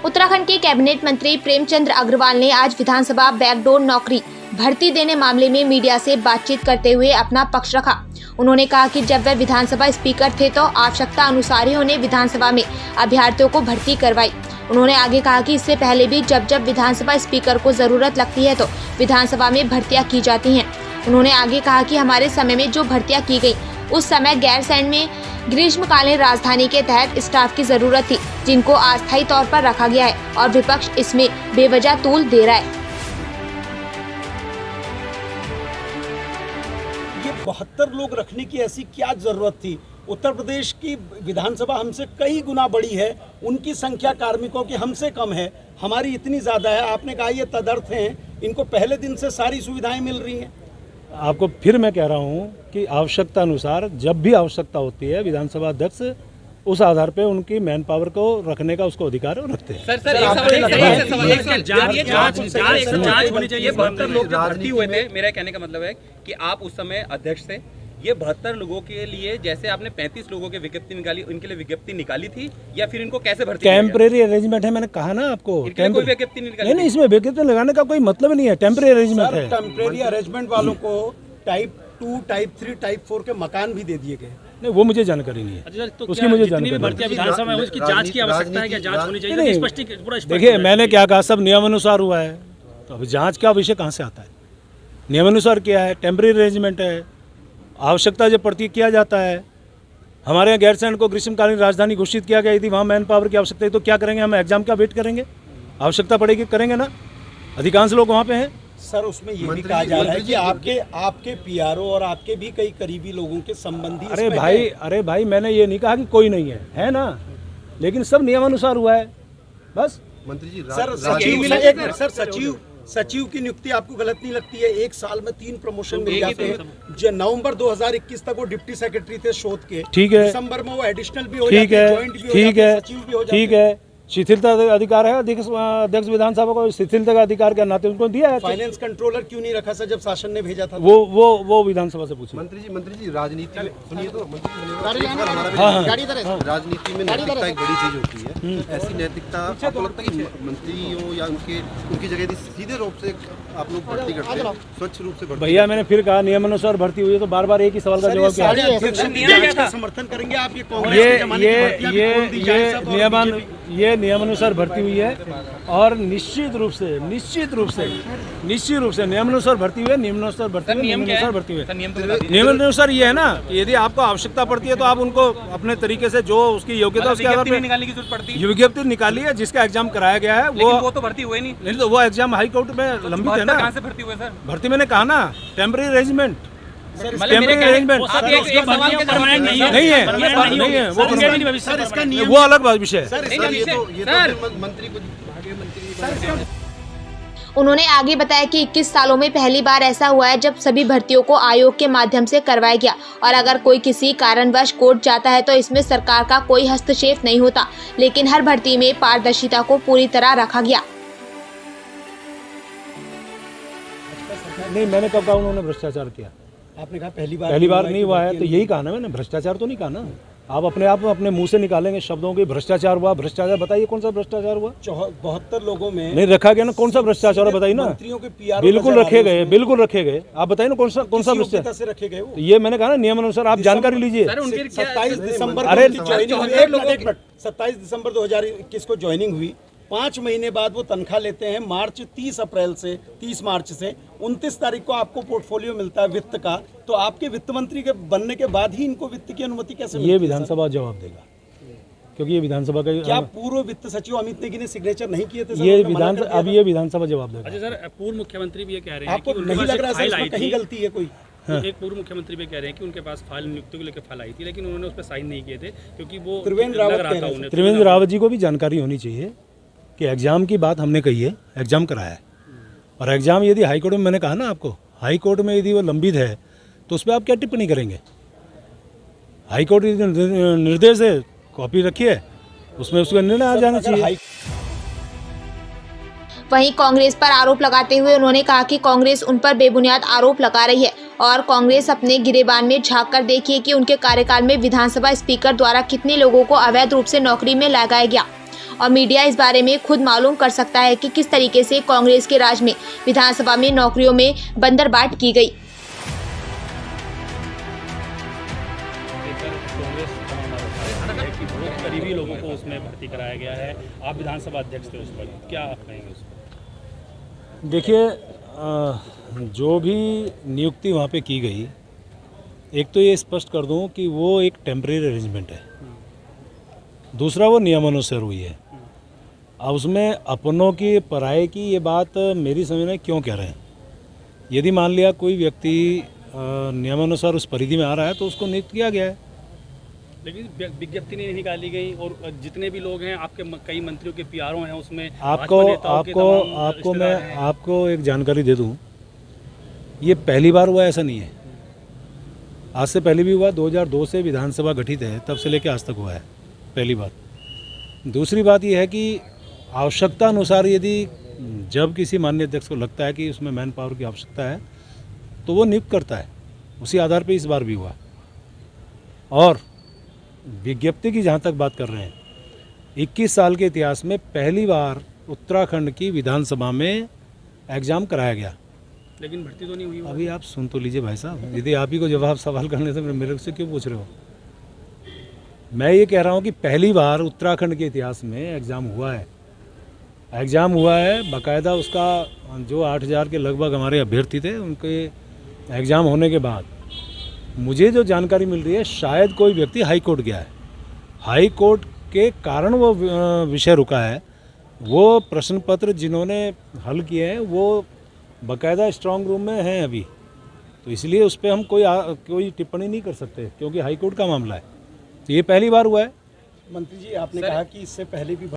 उत्तराखंड के कैबिनेट मंत्री प्रेमचंद अग्रवाल ने आज विधानसभा बैकडोर नौकरी भर्ती देने मामले में मीडिया से बातचीत करते हुए अपना पक्ष रखा। उन्होंने कहा कि जब वे विधानसभा स्पीकर थे तो आवश्यकता अनुसार ही उन्हें विधानसभा में अभ्यर्थियों को भर्ती करवाई। उन्होंने आगे कहा कि इससे पहले भी जब विधानसभा स्पीकर को जरूरत लगती है तो विधानसभा में भर्तियां की जाती हैं। उन्होंने आगे कहा कि हमारे समय में जो भर्तियां की गई उस समय गैरसैंण में ग्रीष्मकालीन राजधानी के तहत स्टाफ की जरूरत थी, जिनको अस्थायी तौर पर रखा गया है और विपक्ष इसमें बेवजह तूल दे रहा है। ये 72 लोग रखने की ऐसी क्या जरूरत थी? उत्तर प्रदेश की विधानसभा हमसे कई गुना बड़ी है, उनकी संख्या कार्मिकों की हमसे कम है, हमारी इतनी ज़्यादा है। आपने कहा ये तदर्थ हैं, इनको पहले दिन से सारी सुविधाएं मिल रही हैं। आपको फिर मैं कह रहा हूं कि आवश्यकता अनुसार जब भी आवश्यकता होती है विधानसभा अध्यक्ष उस आधार पे उनकी मैन पावर को रखने का उसको अधिकार रखते हैं। सर जांच होनी चाहिए। 72 लोग जो भर्ती हुए थे, मेरा कहने का मतलब है कि आप उस समय अध्यक्ष थे, ये 72 लोगों के लिए जैसे आपने 35 लोगों की विज्ञप्ति निकाली, उनके लिए विज्ञप्ति निकाली थी या फिर इनको कैसे भर्ती? टेम्परेरी अरेंजमेंट है, मैंने कहा ना आपको। कोई विज्ञप्ति नहीं निकाली? नहीं, इसमें विज्ञप्ति लगाने का कोई मतलब नहीं है, टेम्परेरी अरेंजमेंट है। टेम्परेरी अरेंजमेंट वालों को टाइप 2, टाइप 3, टाइप 4 के मकान भी दे दिए गए। नहीं, वो मुझे जानकारी नहीं है। तो उसकी मुझे जानकारी विधानसभा में उसकी जांच की आवश्यकता है, क्या जांच होनी चाहिए? देखिए, मैंने क्या कहा, सब नियमानुसार हुआ है, तो अब जांच का विषय कहाँ से आता है? नियमानुसार किया है, टेम्परेरी अरेंजमेंट है, आवश्यकता जब पड़ती किया जाता है। हमारे यहाँ गैरसैंण को ग्रीष्मकालीन राजधानी घोषित किया गया थी, वहाँ मैन पावर की आवश्यकता है, तो क्या करेंगे हम? एग्जाम का वेट करेंगे? आवश्यकता पड़ेगी करेंगे ना, अधिकांश लोग वहाँ पे हैं। सर, उसमें ये भी कहा जा रहा है कि आपके पीआरओ और आपके भी कई करीबी लोगों के संबंधी। अरे भाई मैंने ये नहीं कहा कि कोई नहीं है ना, लेकिन सब नियमानुसार हुआ है बस। मंत्री जी, सचिव की नियुक्ति आपको गलत नहीं लगती है? एक साल में 3 प्रमोशन मिल जाते हैं। नवंबर 2021 तक वो डिप्टी सेक्रेटरी थे शोध के, ठीक है। दिसंबर में वो एडिशनल भी हो जाते हैं, जॉइंट भी हो जाते हैं, सचिव भी हो जाते हैं। ठीक है, शिथिलता अधिकार है अध्यक्ष विधानसभा को, शिथिलता का अधिकार के नाते उनको दिया है। फाइनेंस कंट्रोलर क्यों नहीं रखा सर जब शासन ने भेजा था? वो विधानसभा से पूछिए। मंत्री जी, राजनीति में सुनिए तो राजनीति में नैतिकता एक बड़ी चीज होती है। ऐसी नैतिकता आपको लगता है कि मंत्रियों या उनकी जगह सीधे रूप से आप लोग भर्ती करते हैं, स्वच्छ रूप से भर्ती? भैया, मैंने फिर कहा नियमानुसार भर्ती हुई है, तो बार एक ही सवाल का जवाब क्या है? समर्थन करेंगे आप? ये कांग्रेस के जमाने की भर्तियां ये नियमानुसार भर्ती हुई है और निश्चित रूप से नियमानुसार भर्ती हुई है। नियमानुसार भर्ती हुई है। नियमानुसार ये है ना कि यदि आपको आवश्यकता पड़ती है तो आप उनको अपने तरीके से जो उसकी योग्यता उसके आधार पर निकालने की जरूरत पड़ती है। विज्ञप्ति निकाली है, जिसका एग्जाम कराया गया है वो तो भर्ती हुए नहीं, तो वो एग्जाम हाई कोर्ट में लंबित है ना। कहाँ से भर्ती हुए सर? भर्ती मैंने कहा ना, टेम्परेरी अरेंजमेंट नहीं है, वो अलग विषय है। उन्होंने आगे बताया कि 21 सालों में पहली बार ऐसा हुआ है जब सभी भर्तियों को आयोग के माध्यम से करवाया गया, और अगर कोई किसी कारणवश कोर्ट जाता है तो इसमें सरकार का कोई हस्तक्षेप नहीं होता, लेकिन हर भर्ती में पारदर्शिता को पूरी तरह रखा गया। नहीं, मैंने कब कहा उन्होंने भ्रष्टाचार किया? आपने कहा पहली बार नहीं हुआ है, तो यही कहा ना मैंने, भ्रष्टाचार तो नहीं कहा ना। आप अपने मुंह से निकालेंगे शब्दों के भ्रष्टाचार हुआ, भ्रष्टाचार बताइए कौन सा भ्रष्टाचार हुआ? 72 लोगों में नहीं रखा गया ना, कौन सा भ्रष्टाचार है बताइए ना। मंत्रियों के पीआर बिल्कुल रखे गए, आप बताइए ना कौन सा भ्रष्टाचार से रखे गए? तो ये मैंने कहा ना, नियमानुसार आप जानकारी लीजिए। 27 दिसंबर 2021 को ज्वाइनिंग हुई, 5 महीने बाद वो तनख्वाह लेते हैं। 30 मार्च से 29 तारीख को आपको पोर्टफोलियो मिलता है वित्त का, तो आपके वित्त मंत्री के बनने के बाद ही इनको वित्त की अनुमति कैसे मिलती है? ये विधानसभा जवाब देगा, क्योंकि ये विधानसभा का। क्या पूर्व वित्त सचिव अमित नेगी ने सिग्नेचर नहीं किए थे? ये विधानसभा जवाब देगा। अच्छा सर, पूर्व मुख्यमंत्री भी ये कह रहे हैं, आपको नहीं लग रहा है कहीं गलती है कोई? एक पूर्व मुख्यमंत्री भी कह रहे हैं कि उनके पास फाइल नियुक्ति को लेकर फाइल आई थी, लेकिन उन्होंने उस पर साइन नहीं किए थे क्योंकि वो त्रिवेंद्र रावत जी को भी जानकारी होनी चाहिए कि एग्जाम की बात हमने कही है, एग्जाम कराया है, और एग्जाम यदि हाई कोर्ट में, मैंने कहा ना आपको, हाई कोर्ट में यदि वो लंबित है तो उस पर आप क्या टिप्पणी करेंगे? हाई कोर्ट निर्देश है, कॉपी रखी है, उसमें उसका निर्णय आ जाना चाहिए। वहीं कांग्रेस पर आरोप लगाते हुए उन्होंने कहा कि कांग्रेस उन पर बेबुनियाद आरोप लगा रही है, और कांग्रेस अपने गिरेबान में झांक कर देखिए कि उनके कार्यकाल में विधानसभा स्पीकर द्वारा कितने लोगों को अवैध रूप से नौकरी में लगाया गया। और मीडिया इस बारे में खुद मालूम कर सकता है कि किस तरीके से कांग्रेस के राज में विधानसभा में नौकरियों में बंदरबाट की गई। कांग्रेस का मामला है कि बहुत करीबी लोगों को उसमें भर्ती कराया गया है। आप विधानसभा अध्यक्ष थे उस पर, क्या आप कहेंगे उस पर? देखिए, जो भी नियुक्ति वहाँ पे की गई, एक तो ये स्पष्ट कर दूं कि वो एक टेम्परेरी अरेंजमेंट है, दूसरा वो नियमानुसार हुई है। अब उसमें अपनों की पराये की ये बात मेरी समझ में क्यों कह रहे हैं। यदि मान लिया कोई व्यक्ति नियमानुसार उस परिधि में आ रहा है तो उसको नियुक्त किया गया है। लेकिन विज्ञप्ति नहीं निकाली गई और जितने भी लोग हैं आपके कई मंत्रियों के पीआरओ हैं उसमें आपको एक जानकारी दे दूं, ये पहली बार हुआ ऐसा नहीं है। आज से पहले भी हुआ, 2002 से विधानसभा गठित है, तब से लेकर आज तक हुआ है, पहली बात। दूसरी बात यह है कि आवश्यकता अनुसार यदि जब किसी माननीय अध्यक्ष को लगता है कि उसमें मैन पावर की आवश्यकता है तो वो नियुक्त करता है, उसी आधार पे इस बार भी हुआ। और विज्ञप्ति की जहाँ तक बात कर रहे हैं, 21 साल के इतिहास में पहली बार उत्तराखंड की विधानसभा में एग्ज़ाम कराया गया। लेकिन भर्ती तो नहीं हुई। अभी आप सुन तो लीजिए भाई साहब, यदि आप ही को जवाब सवाल करने से मेरे से क्यों पूछ रहे हो। मैं ये कह रहा हूँ कि पहली बार उत्तराखंड के इतिहास में एग्ज़ाम हुआ है, बाकायदा उसका जो 8000 के लगभग हमारे अभ्यर्थी थे, उनके एग्ज़ाम होने के बाद मुझे जो जानकारी मिल रही है, शायद कोई व्यक्ति हाई कोर्ट गया है, हाई कोर्ट के कारण वो विषय रुका है। वो प्रश्न पत्र जिन्होंने हल किए हैं वो बाकायदा स्ट्रांग रूम में हैं अभी, तो इसलिए उस पर हम कोई टिप्पणी नहीं कर सकते क्योंकि हाई कोर्ट का मामला है। तो ये पहली बार हुआ है। मंत्री जी, आपने कहा कि इससे पहले भी